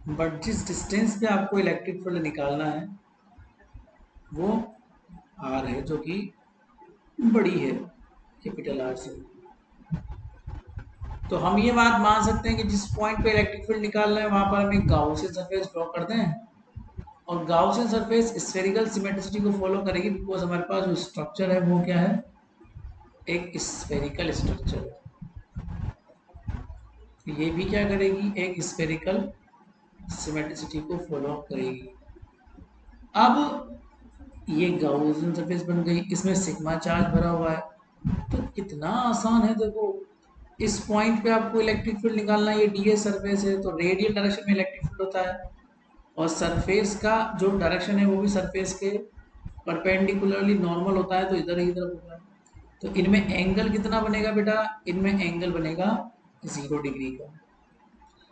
बट जिस डिस्टेंस पे आपको इलेक्ट्रिक फील्ड निकालना है वो आर है जो कि बड़ी है कैपिटल आर से। तो हम ये बात मान सकते हैं कि जिस पॉइंट पे इलेक्ट्रिक फील्ड निकालना है वहां पर हम एक गाउसियन सरफेस ड्रॉ करते हैं, और गाउसियन सरफेस स्फेरिकल सिमेट्रिसिटी को फॉलो करेगी बिकॉज हमारे पास जो स्ट्रक्चर है वो क्या है, एक स्फेरिकल स्ट्रक्चर है। तो ये भी क्या करेगी, एक स्फेरिकल सिमेट्रिसिटी को फॉलो करेगी। अब ये गाउसियन सरफेस बन गई, इसमें सिग्मा चार्ज भरा हुआ है। तो कितना आसान है देखो, इस पॉइंट पे आपको इलेक्ट्रिक फील्ड निकालना है। ये डी सरफेस है तो रेडियल डायरेक्शन में इलेक्ट्रिक फील्ड होता है, और सरफेस का जो डायरेक्शन है वो भी सरफेस के परपेंडिकुलरली नॉर्मल होता है, तो इधर ही इधर होता है। तो इनमें एंगल कितना बनेगा बेटा, इनमें एंगल बनेगा 0 डिग्री का।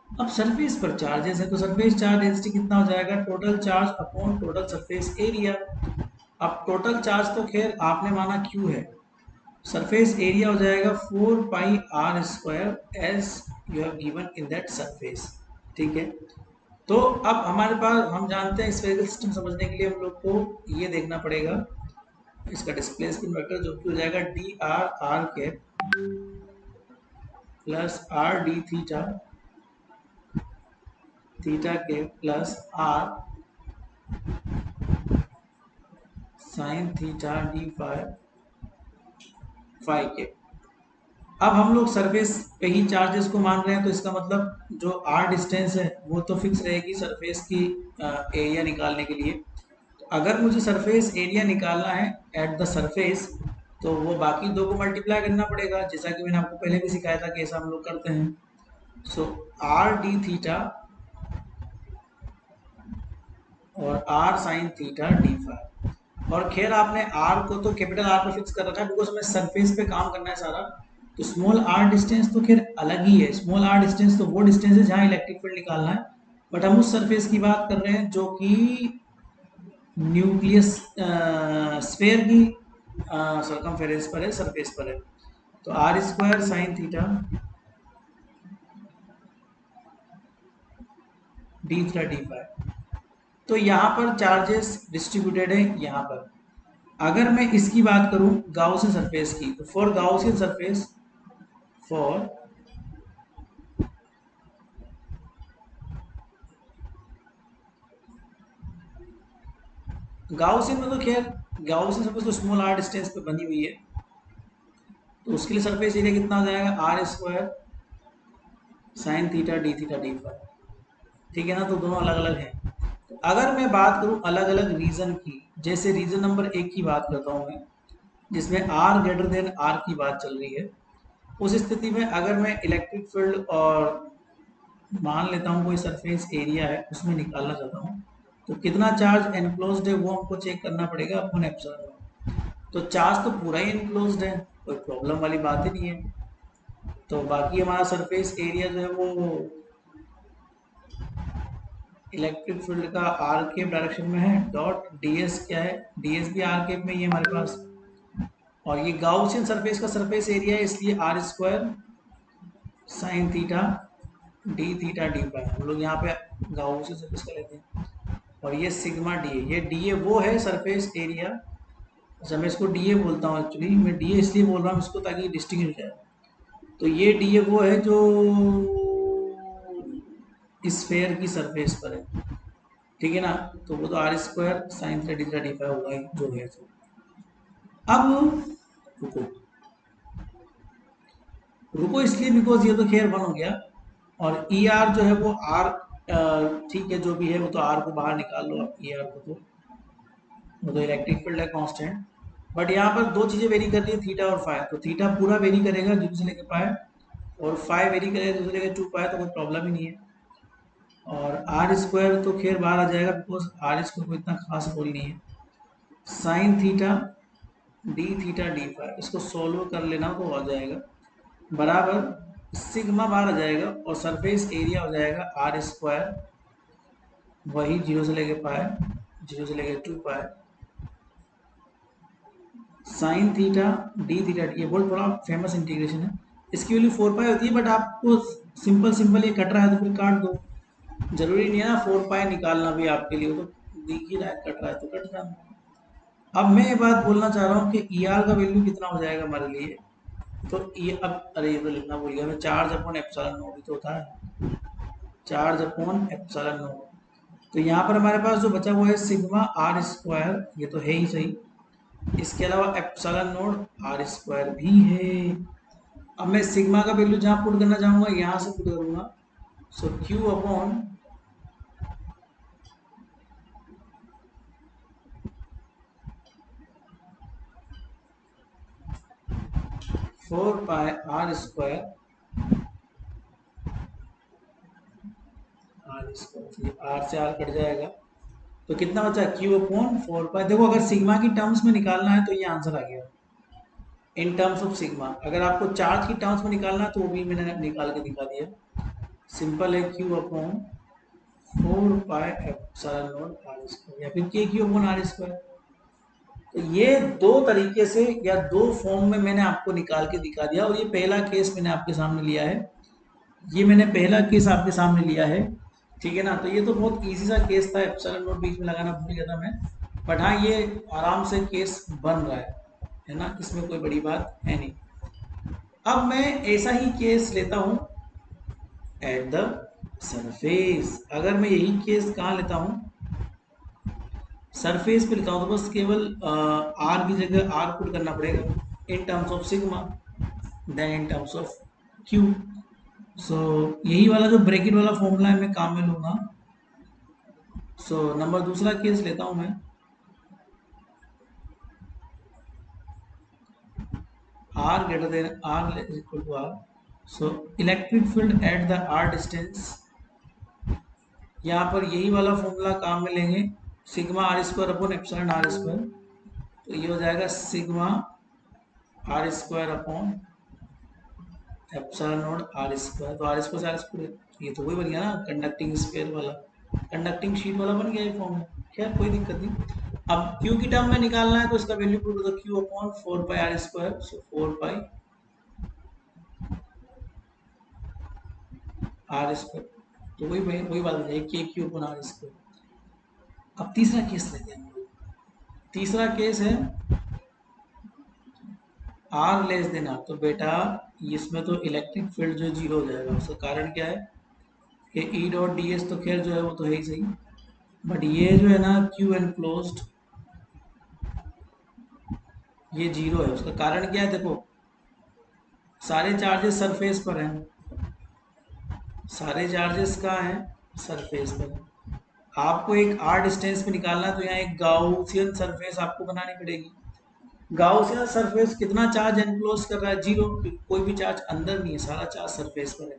अब सरफेस पर चार्जेस है तो सरफेस चार्ज डेंसिटी कितना हो जाएगा, total charge upon total surface area. अब टोटल चार्ज तो खैर आपने माना क्यू है, सरफेस एरिया हो जाएगा 4 pi are square as you have given in that surface. ठीक है, तो अब हमारे पास, हम जानते हैं स्फेरिकल सिस्टम समझने के लिए हम लोग को ये देखना पड़ेगा इसका डिस्प्लेसमेंट वेक्टर, जो कि हो जाएगा d r r cap plus r D theta theta के plus r sine theta D phi के। अब हम लोग सरफेस पे ही चार्जेस को मान रहे हैं, तो इसका मतलब जो आर डिस्टेंस है वो तो फिक्स रहेगी सरफेस की एरिया निकालने के लिए। तो अगर मुझे सरफेस एरिया निकालना है एट द सरफेस, तो वो बाकी दो को मल्टीप्लाई करना पड़ेगा, जैसा कि मैंने आपको पहले भी सिखाया था कि ऐसा हम लोग करते हैं। सो आर डी थीटा और R sine theta D phi. और खैर आपने आर को तो कैपिटल आर पर फिक्स कर रखा है बिकॉज हमें सरफेस पे काम करना है सारा। तो स्मॉल आर डिस्टेंस तो खैर अलग ही है, स्मॉल आर डिस्टेंस तो वो डिस्टेंस है जहाँ इलेक्ट्रिक फील्ड निकालना है, बट हम उस सरफेस की बात कर रहे हैं जो कि न्यूक्लियस स्फेयर की सरकमफेरेंस पर है, सरफेस पर है। तो R square sine theta D theta D phi. तो यहाँ पर चार्जेस डिस्ट्रीब्यूटेड है यहाँ पर। अगर मैं इसकी बात करूं गाउसियन सरफेस की, तो for Gaussian surface, for Gaussian में तो खैर गाउसियन सरफेस तो स्मॉल आर डिस्टेंस पे बनी हुई है, तो उसके लिए सरफेस एरिया कितना हो जाएगा, R square sine theta D phi. ठीक है ना, तो दोनों अलग अलग हैं। तो अगर मैं बात करूं अलग अलग रीजन की, जैसे रीजन नंबर 1 की बात करता हूं मैं, जिसमें आर ग्रेटर देन आर की बात चल रही है, उस स्थिति में अगर मैं इलेक्ट्रिक फील्ड और मान लेता हूँ कोई सरफेस एरिया है उसमें निकालना चाहता हूँ, तो कितना चार्ज एनक्लोज्ड है वो हमको चेक करना पड़ेगा अपन एप्सिलॉन। तो चार्ज तो पूरा ही एनक्लोज्ड है, कोई प्रॉब्लम वाली बात ही नहीं है। तो बाकी हमारा सरफेस एरिया जो है वो इलेक्ट्रिक फील्ड का आर केप डायरेक्शन में है, डॉट डीएस क्या है, डीएस भी आर केप में ही है हमारे पास। और ये गाउसियन सरफेस का सरफेस एरिया है, इसलिए R square sine theta D phi हम लोग यहाँ पे गाउसियन सरफेस का लेते हैं। और ये सिग्मा डी ए, ये डी ए वो है सरफेस एरिया। अच्छा मैं इसको डी ए बोलता हूँ, एक्चुअली मैं डी ए इसलिए बोल रहा हूँ इसको ताकि डिस्टिंग्विश हो जाए। तो ये डी ए वो है जो स्फेयर की सरफेस पर है, ठीक है ना। तो वो तो R square sine theta D phi होगा ही जो है। अब रुको रुको इसलिए बिकॉज ये तो खैर वन हो गया, और ई आर जो है वो आर, ठीक है जो भी है वो तो आर को बाहर निकाल लो आप, ई आर को तो वो तो इलेक्ट्रिक फील्ड है कांस्टेंट। बट यहाँ पर दो चीज़ें वेरी कर रही है, थीटा और फाइव। तो थीटा पूरा वेरी करेगा जीरो से लेकर पाए, और फाइव वेरी करेगा जीरो से लेकर टू पाए, तो कोई प्रॉब्लम ही नहीं है। और आर स्क्वायर तो खैर बाहर आ जाएगा बिकॉज आर स्क्वायर को इतना खास रोल नहीं है। साइन थीटा डी फाइव, इसको सोल्व कर लेना तो आ जाएगा बराबर सिग्मा बाहर आ जाएगा, और सरफेस एरिया हो जाएगा आर स्क्वायर, वही जीरो से लेके पाए, जीरो से लेके टू पाए साइन थीटा डी, ये बहुत बड़ा फेमस इंटीग्रेशन है। इसकी वैल्यू 4 पाई होती है, बट आपको सिंपल सिंपल ये कट रहा है तो फिर काट दो, जरूरी नहीं है ना 4 पाई निकालना भी आपके लिए, तो दिख ही रहा है कट रहा है तो कट जाना। अब मैं ये बात बोलना चाह रहा हूँ कि ई आर का वैल्यू कितना हो जाएगा हमारे लिए। तो ये अब, अरे ये तो लिखना भूल गया मैं, चार्ज अपॉन एप्सिलॉन नोट ही तो होता है, चार्ज अपॉन एप्सिलॉन नोट। तो यहाँ पर हमारे पास जो बचा हुआ है सिग्मा आर स्क्वायर, ये तो है ही सही। इसके अलावा एप्सिलॉन नोट आर स्क्वायर भी है। अब मैं सिग्मा का वैल्यू जहाँ पुट करना चाहूंगा यहाँ से पुट करूंगा। So q upon 4 pi are square, r square r से आर कट जाएगा, तो कितना बचा क्यू अपॉन 4 पाई। देखो अगर सिग्मा की टर्म्स में निकालना है तो ये आंसर आ गया इन टर्म्स ऑफ सिग्मा। अगर आपको चार्ज की टर्म्स में निकालना है तो वो भी मैंने निकाल के दिखा दिया। सिंपल है, Q upon 4 pi epsilon naught R square, या फिर के क्यू अपॉन आर स्क्वायर। तो ये दो तरीके से या दो फॉर्म में मैंने आपको निकाल के दिखा दिया, और ये पहला केस मैंने आपके सामने लिया है। ये मैंने पहला केस आपके सामने लिया है, ठीक है ना। तो ये तो बहुत इजी सा केस था, एप्सिलॉन नॉट बीच में लगाना भूल गया था मैं, बट हाँ ये आराम से केस बन रहा है ना, इसमें कोई बड़ी बात है नहीं। अब मैं ऐसा ही केस लेता हूं एट द सरफेस। अगर मैं यही केस कहाँ लेता हूं, सरफेस पे लेता हूं, तो बस केवल आर की जगह आर पुट करना पड़ेगा in terms of sigma, then in terms of q. So यही वाला जो ब्रैकेट वाला फॉर्मूला है मैं काम में लूंगा। सो नंबर दूसरा केस लेता हूं मैं, r greater than r is equal to r। so electric field at the r distance, यहाँ पर यही वाला फॉर्मूला काम में लेंगे, sigma R square upon epsilon R square. तो ये हो जाएगा sigma R square upon epsilon naught R square. तो आर स्क्वायर से आर स्क्वायर, ये तो वही बन गया ना कंडक्टिंग स्फीयर वाला, कंडक्टिंग शीट वाला बन गया ये फॉर्मूला। खैर कोई दिक्कत नहीं। अब क्यू की टर्म में निकालना है तो इसका वैल्यू पुट करो, Q upon 4 pi are square. So 4 pi are square, तो वही बात हो जाएगी के क्यू अपॉन आर स्क्वायर। अब तीसरा केस लेते हैं हम लोग। तीसरा केस है आर लेस देन आर। तो बेटा इसमें तो इलेक्ट्रिक फील्ड जो जीरो हो जाएगा, उसका कारण क्या है कि ई डॉट डी एस तो खैर जो है वो तो है ही सही, बट ये जो है ना क्यू एनक्लोज्ड, ये जीरो है। उसका कारण क्या है, देखो सारे चार्जेस सरफेस पर हैं, सारे चार्जेस कहाँ हैं, सरफेस पर। आपको एक आर डिस्टेंस पे निकालना है तो यहाँ एक गाउसियन सरफेस आपको बनानी पड़ेगी। गाउसियन सरफेस कितना चार्ज एनक्लोज कर रहा है, जीरो। कोई भी चार्ज अंदर नहीं है, सारा चार्ज सरफेस पर है।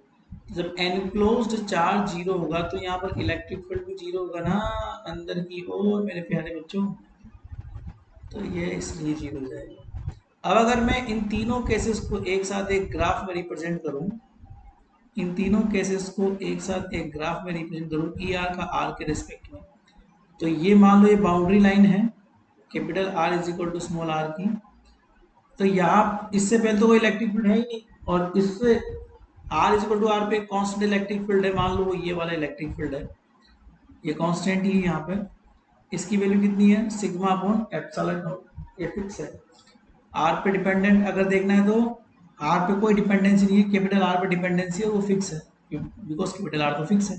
जब एनक्लोज्ड चार्ज जीरो होगा तो यहाँ पर इलेक्ट्रिक फील्ड भी जीरो होगा ना अंदर की ओर मेरे प्यारे बच्चों, तो ये इसलिए जीरो हो जाएगा। अब अगर मैं इन तीनों केसेस को एक साथ एक ग्राफ में रिप्रेजेंट करूं, इन तीनों केसेस को एक साथ एक ग्राफ में रिप्रेजेंट करूं ई आर का आर के रिस्पेक्ट में, तो ये मान लो ये बाउंड्री लाइन है capital R is equal to small R की। तो यहाँ इससे पहले तो कोई इलेक्ट्रिक फील्ड है ही नहीं, और इससे R is equal to R पे कांस्टेंट इलेक्ट्रिक फील्ड है, मान लो वो ये वाला इलेक्ट्रिक फील्ड है, ये कांस्टेंट ही है यहाँ पे। इसकी वैल्यू कितनी है, सिग्मा अपॉन एप्सिलॉन नॉट, ये फिक्स है। आर पे डिपेंडेंट अगर देखना है तो आर पे कोई डिपेंडेंसी नहीं है, कैपिटल आर पे डिपेंडेंसी है, वो फिक्स है बिकॉज कैपिटल आर तो फिक्स है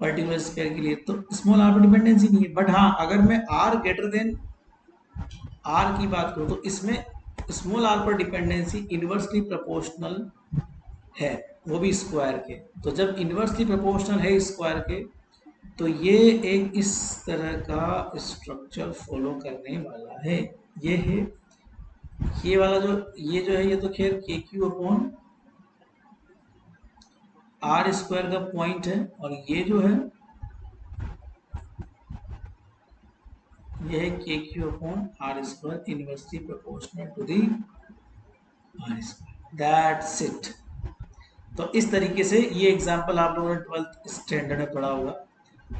पर्टिकुलर स्क्वायर के लिए, तो स्मॉल आर पे डिपेंडेंसी नहीं है। बट हाँ अगर मैं आर ग्रेटर देन आर की बात करूं तो इसमें स्मॉल आर पर डिपेंडेंसी इनवर्सली प्रोपोर्शनल है, वो भी स्क्वायर के। तो जब इनवर्सली प्रोपोर्शनल है स्क्वायर के, तो ये एक इस तरह का स्ट्रक्चर फॉलो करने वाला है। ये है ये वाला जो है ये तो खैर K Q upon R square का पॉइंट है, और ये जो है ये है K Q upon R square inversely proportional to the R square, that's it. तो इस तरीके से ये एग्जांपल आप लोगों ने 12th स्टैंडर्ड में पढ़ा होगा।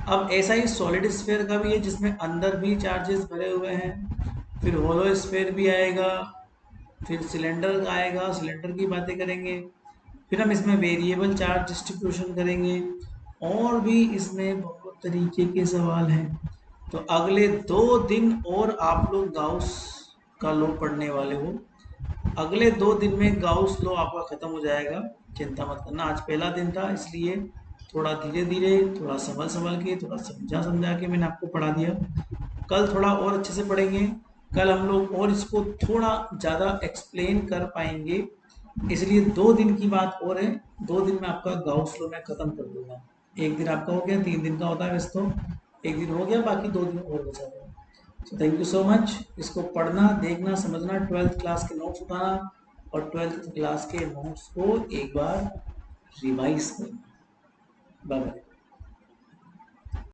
अब ऐसा ही सॉलिड स्फीयर का भी है जिसमें अंदर भी चार्जेस भरे हुए हैं, फिर होलो स्फीयर भी आएगा, फिर सिलेंडर का आएगा, सिलेंडर की बातें करेंगे, फिर हम इसमें वेरिएबल चार्ज डिस्ट्रीब्यूशन करेंगे, और भी इसमें बहुत तरीके के सवाल हैं। तो अगले 2 दिन और आप लोग गाउस का लॉ पढ़ने वाले हो। अगले 2 दिन में गाउस लॉ आपका खत्म हो जाएगा, चिंता मत करना। आज पहला दिन था इसलिए थोड़ा धीरे धीरे, थोड़ा संभल संभल के, थोड़ा समझा समझा के मैंने आपको पढ़ा दिया। कल थोड़ा और अच्छे से पढ़ेंगे। कल हम लोग और इसको थोड़ा ज़्यादा एक्सप्लेन कर पाएंगे, इसलिए 2 दिन की बात और है। 2 दिन में आपका गाउस लॉ मैं खत्म कर दूंगा। एक दिन आपका हो गया, 3 दिन का होता है वैसे तो, एक दिन हो गया, बाकी 2 दिन और बचा हुआ है। तो थैंक यू सो मच। इसको पढ़ना, देखना, समझना, 12th क्लास के नोट्स उठाना और 12th क्लास के नोट्स को एक बार रिवाइज करना। Bye bye.